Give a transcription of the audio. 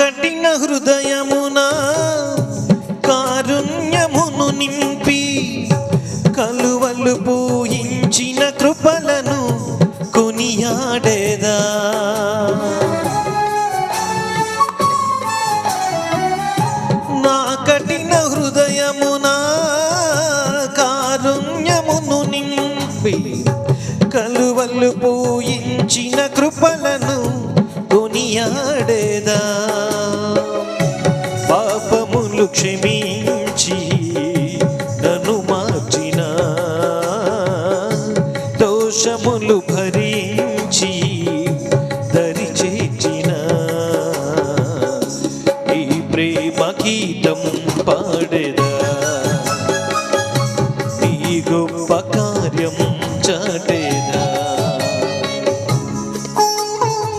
కఠిన హృదయమున కారుణ్యమును నింపి కలువలు పూయించిన కృపలను కొనియాడేదా. నా కఠిన హృదయమున కారుణ్యమును నింపి కలువలు పూయించిన కృపలను కొనియాడేదా. పాపములు క్షమించి